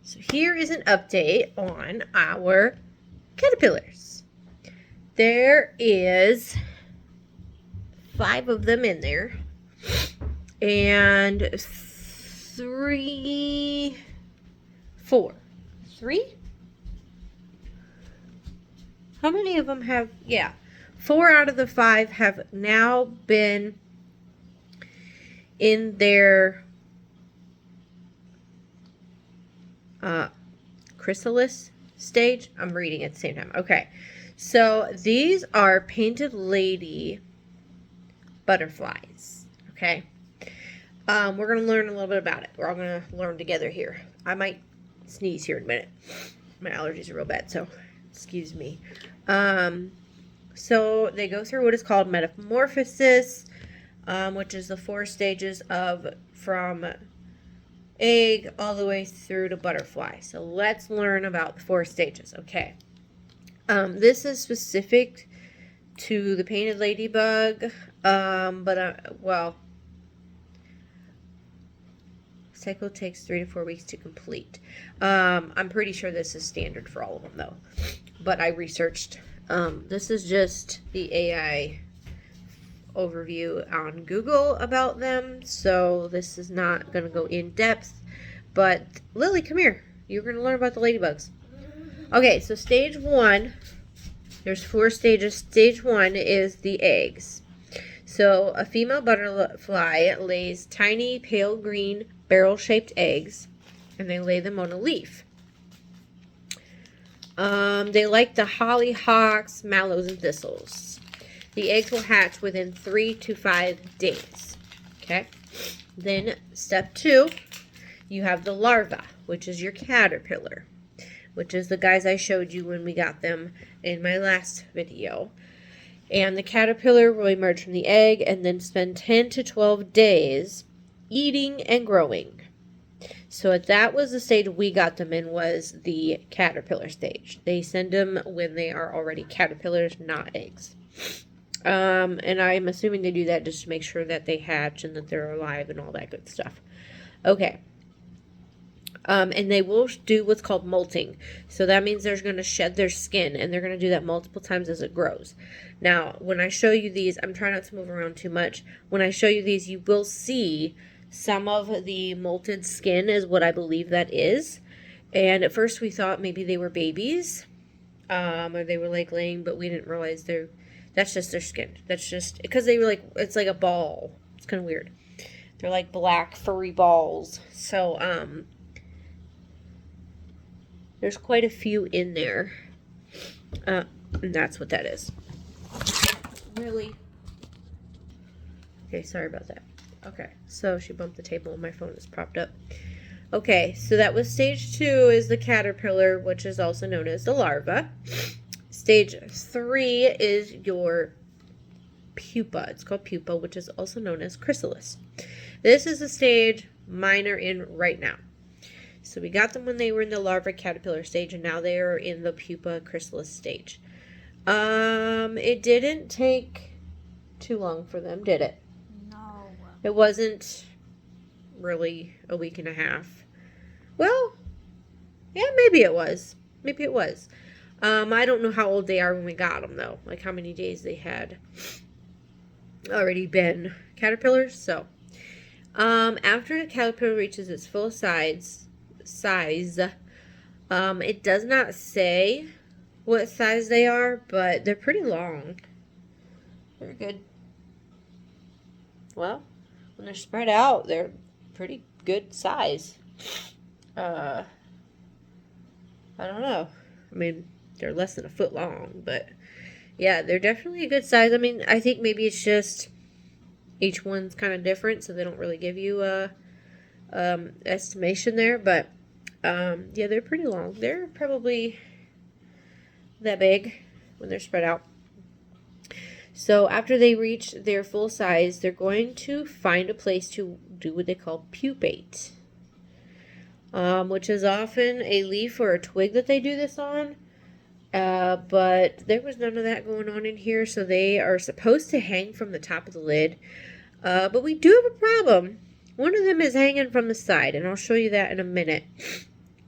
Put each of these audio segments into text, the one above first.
So here is an update on our caterpillars. There is 5 of them in there. And 3, 4. 3? How many of them have, 4 out of the 5 have now been in their chrysalis stage. I'm reading at the same time. Okay. So these are painted lady butterflies. Okay. We're going to learn a little bit about it. We're all going to learn together here. I might sneeze here in a minute. My allergies are real bad, so excuse me. So they go through what is called metamorphosis, which is the 4 stages from egg all the way through to butterfly. So let's learn about the 4 stages. Okay. This is specific to the painted ladybug, cycle takes 3 to 4 weeks to complete. I'm pretty sure this is standard for all of them though, but I researched. This is just the AI overview on Google about them, so this is not going to go in depth. But Lily, come here. You're going to learn about the ladybugs. Okay, so stage 1, there's 4 stages. Stage 1 is the eggs. So a female butterfly lays tiny pale green barrel-shaped eggs, and they lay them on a leaf. They like the hollyhocks, mallows, and thistles. The eggs will hatch within 3 to 5 days. Okay. Then step 2, you have the larva, which is your caterpillar, which is the guys I showed you when we got them in my last video. And the caterpillar will emerge from the egg and then spend 10 to 12 days eating and growing. So that was the stage we got them in, was the caterpillar stage. They send them when they are already caterpillars, not eggs. And I'm assuming they do that just to make sure that they hatch and that they're alive and all that good stuff. Okay. And they will do what's called molting. So that means they're going to shed their skin, and they're going to do that multiple times as it grows. Now, when I show you these, I'm trying not to move around too much. When I show you these, you will see some of the molted skin is what I believe that is. And at first we thought maybe they were babies, or they were like laying, but we didn't realize that's just their skin. That's just because they were like, it's like a ball. It's kind of weird. They're like black furry balls. So there's quite a few in there, and that's what that is. Really? Okay, sorry about that. Okay, so she bumped the table and my phone is propped up. Okay, so that was stage 2 is the caterpillar, which is also known as the larva. Stage 3 is your pupa. It's called pupa, which is also known as chrysalis. This is the stage mine are in right now. So we got them when they were in the larva caterpillar stage, and now they are in the pupa chrysalis stage. It didn't take too long for them, did it? No. It wasn't really a week and a half. Well, yeah, maybe it was. Maybe it was. I don't know how old they are when we got them, though. Like how many days they had already been caterpillars. So, after the caterpillar reaches its full size, it does not say what size they are, but they're pretty long. They're good. Well, when they're spread out, they're pretty good size. I don't know. I mean, they're less than a foot long, but yeah, they're definitely a good size. I mean, I think maybe it's just each one's kind of different, so they don't really give you a estimation there, but yeah, they're pretty long. They're probably that big when they're spread out. So after they reach their full size, they're going to find a place to do what they call pupate, which is often a leaf or a twig that they do this on. But there was none of that going on in here, so they are supposed to hang from the top of the lid. But we do have a problem. One of them is hanging from the side, and I'll show you that in a minute.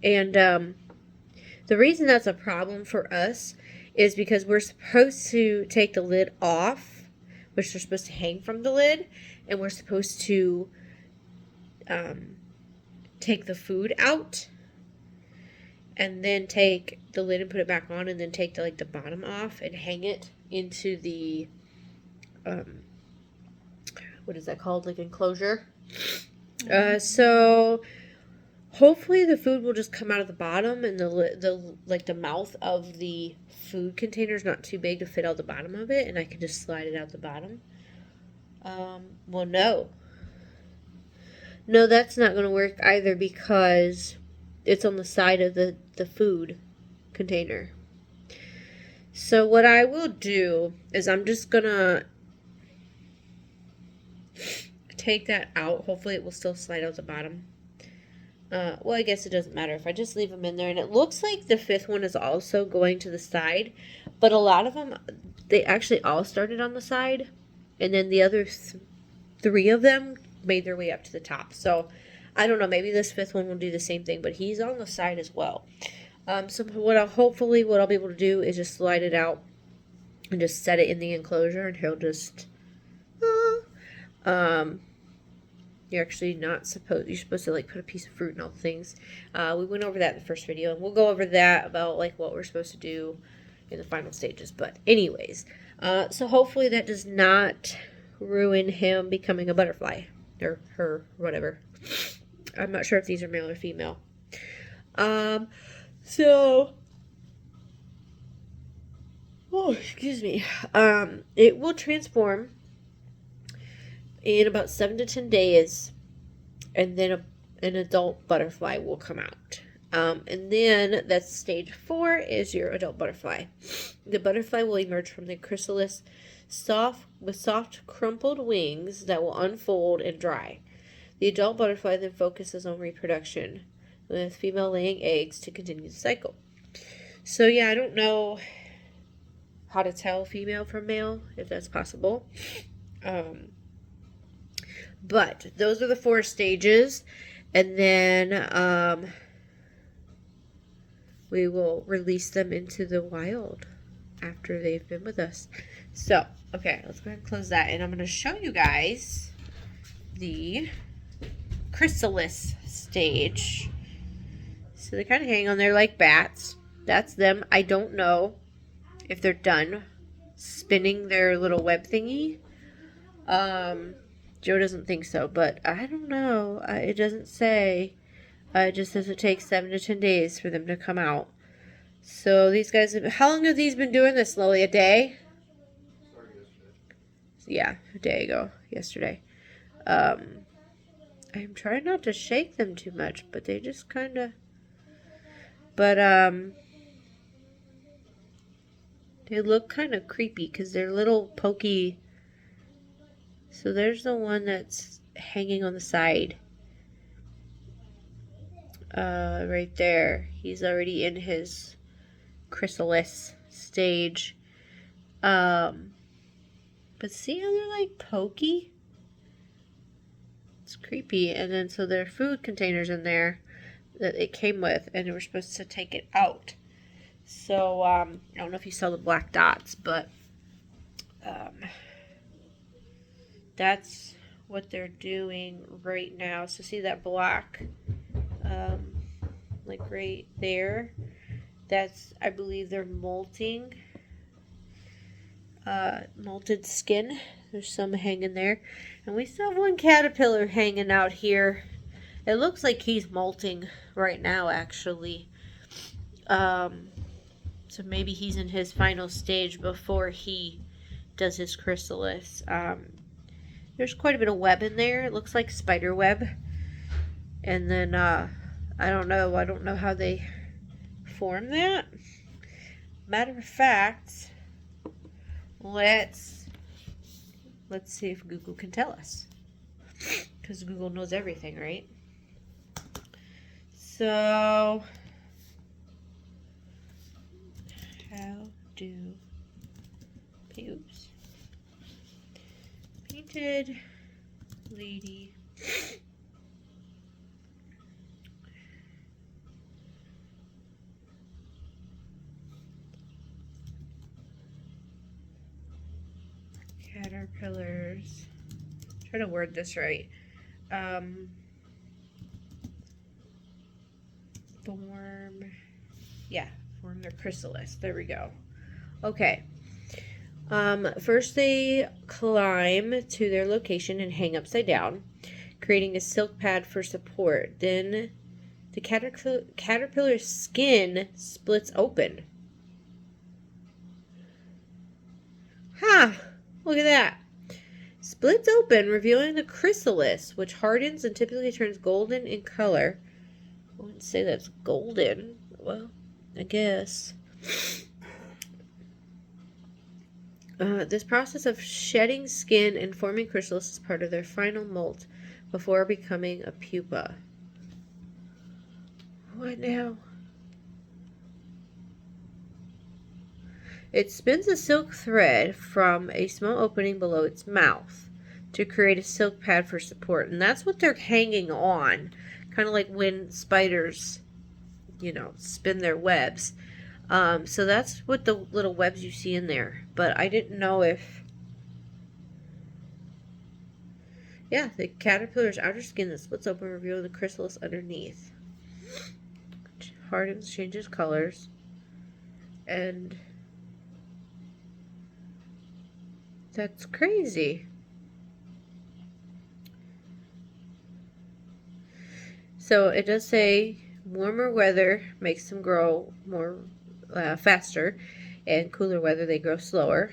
And the reason that's a problem for us is because we're supposed to take the lid off, which they're supposed to hang from the lid, and we're supposed to take the food out and then take the lid and put it back on, and then take the bottom off and hang it into the what is that called, like enclosure. So hopefully the food will just come out of the bottom, and the mouth of the food container is not too big to fit out the bottom of it, and I can just slide it out the bottom. Well, no, that's not going to work either, because it's on the side of the food container. So what I will do is I'm just going to take that out. Hopefully it will still slide out the bottom. Well, I guess it doesn't matter if I just leave them in there. And it looks like the fifth one is also going to the side, but a lot of them, they actually all started on the side, and then the other three of them made their way up to the top. So I don't know, maybe this fifth one will do the same thing, but he's on the side as well. So what I'll be able to do is just slide it out and just set it in the enclosure, and he'll just you're actually not supposed, you're supposed to like put a piece of fruit and all the things. We went over that in the first video, and we'll go over that about like what we're supposed to do in the final stages. But anyways, so hopefully that does not ruin him becoming a butterfly, or her, whatever. I'm not sure if these are male or female. So, oh, excuse me. It will transform in about 7 to 10 days, and then an adult butterfly will come out. And then that's stage 4 is your adult butterfly. The butterfly will emerge from the chrysalis with soft crumpled wings that will unfold and dry. The adult butterfly then focuses on reproduction, with female laying eggs to continue the cycle. So yeah, I don't know how to tell female from male, if that's possible. But those are the 4 stages, and then we will release them into the wild after they've been with us. So, okay, let's go ahead and close that, and I'm going to show you guys the chrysalis stage. So they kind of hang on there like bats. That's them. I don't know if they're done spinning their little web thingy. Joe doesn't think so, but I don't know. It doesn't say. It just says it takes 7 to 10 days for them to come out. So these guys, how long have these been doing this, Lily? A day? Yeah, a day ago, yesterday. I'm trying not to shake them too much, but they just kind of, they look kind of creepy because they're little pokey. So there's the one that's hanging on the side. Right there. He's already in his chrysalis stage. But see how they're like pokey? It's creepy. And then so there are food containers in there that it came with, and we're supposed to take it out. So I don't know if you saw the black dots, but that's what they're doing right now. So see that black, like right there? That's, I believe they're molting. Molted skin. There's some hanging there. And we still have one caterpillar hanging out here. It looks like he's molting right now, actually. So maybe he's in his final stage before he does his chrysalis. There's quite a bit of web in there. It looks like spider web. And then, I don't know how they form that. Matter of fact, let's see if Google can tell us. Because Google knows everything, right? So, how do oops. Painted lady . Caterpillars. Try to word this right. Form their chrysalis. There we go. Okay. First they climb to their location and hang upside down, creating a silk pad for support. Then the caterpillar's skin splits open. Look at that. Splits open, revealing the chrysalis, which hardens and typically turns golden in color. I wouldn't say that's golden. Well, I guess. This process of shedding skin and forming chrysalis is part of their final molt before becoming a pupa. What now? It spins a silk thread from a small opening below its mouth to create a silk pad for support. And that's what they're hanging on. Kind of like when spiders, spin their webs. So that's what the little webs you see in there. But I didn't know if... Yeah, the caterpillar's outer skin that splits open, revealing the chrysalis underneath. Hardens, changes colors. And... that's crazy. So it does say warmer weather makes them grow more faster, and cooler weather they grow slower.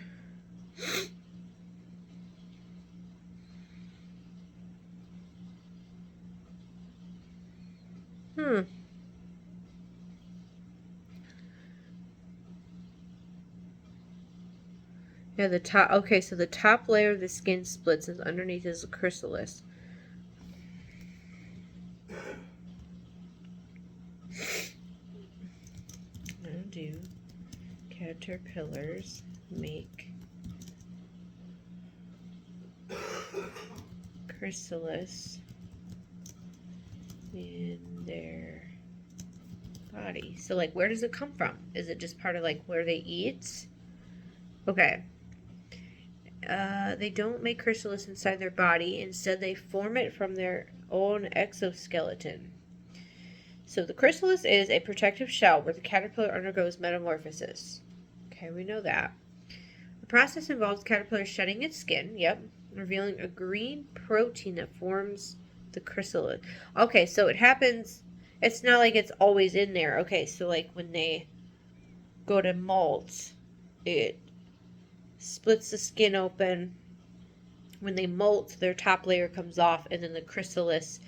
Yeah, the top. Okay, so the top layer of the skin splits, and underneath is the chrysalis. How do caterpillars make chrysalis in their body? So, like, where does it come from? Is it just part of, like, where they eat? Okay. They don't make chrysalis inside their body. Instead, they form it from their own exoskeleton. So the chrysalis is a protective shell where the caterpillar undergoes metamorphosis. Okay, we know that. The process involves the caterpillar shedding its skin, revealing a green protein that forms the chrysalis. Okay, so it happens, it's not like it's always in there. Okay, so like when they go to molt, it splits the skin open. When they molt, their top layer comes off, and then the chrysalis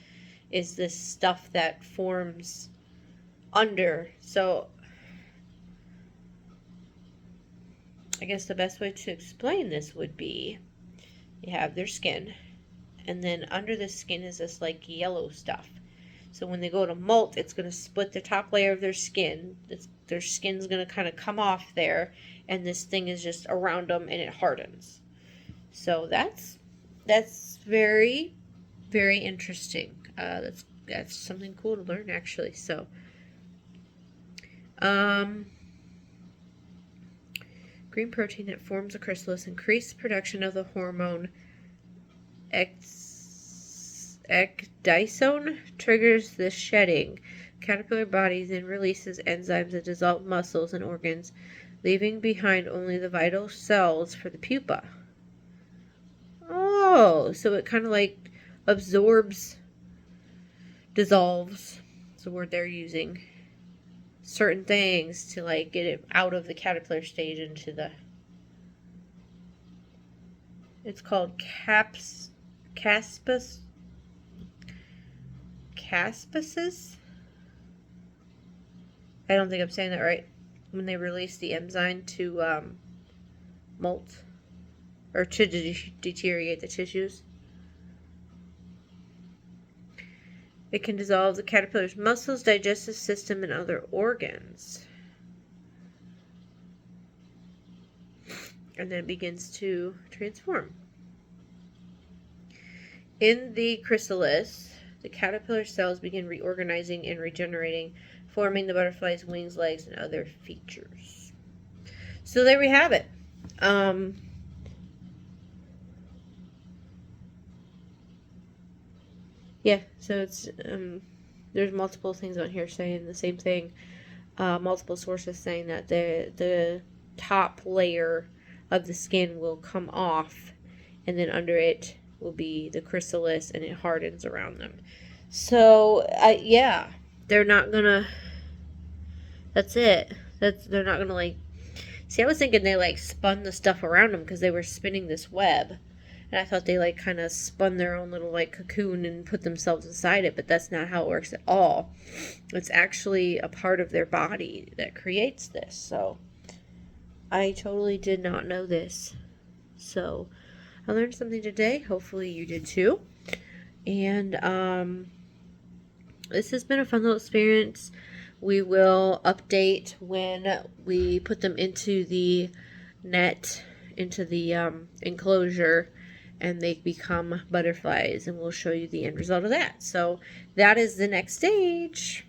is this stuff that forms under. So I guess the best way to explain this would be you have their skin, and then under the skin is this like yellow stuff. So when they go to molt, it's going to split the top layer of their skin. Their skin's going to kind of come off there, and this thing is just around them, and it hardens. So that's very, very interesting. That's something cool to learn, actually. So, green protein that forms a chrysalis increases production of the hormone ecdysone, triggers the shedding. Caterpillar body then releases enzymes that dissolve muscles and organs, leaving behind only the vital cells for the pupa. Oh, so it kind of like absorbs, dissolves, that's the word they're using, certain things to like get it out of the caterpillar stage into the... It's called caspasis. I don't think I'm saying that right. When they release the enzyme to molt or to deteriorate the tissues. It can dissolve the caterpillar's muscles, digestive system, and other organs. And then it begins to transform. In the chrysalis, the caterpillar cells begin reorganizing and regenerating, forming the butterfly's wings, legs, and other features. So there we have it. Yeah, so it's there's multiple things on here saying the same thing. Multiple sources saying that the top layer of the skin will come off, and then under it will be the chrysalis, and it hardens around them. So yeah, they're not gonna. That's it. They're not gonna like. See, I was thinking they like spun the stuff around them because they were spinning this web. And I thought they like kind of spun their own little like cocoon and put themselves inside it, but that's not how it works at all. It's actually a part of their body that creates this. So I totally did not know this. So I learned something today. Hopefully you did too. And this has been a fun little experience. We will update when we put them into the net, into the enclosure, and they become butterflies, and we'll show you the end result of that. So that is the next stage.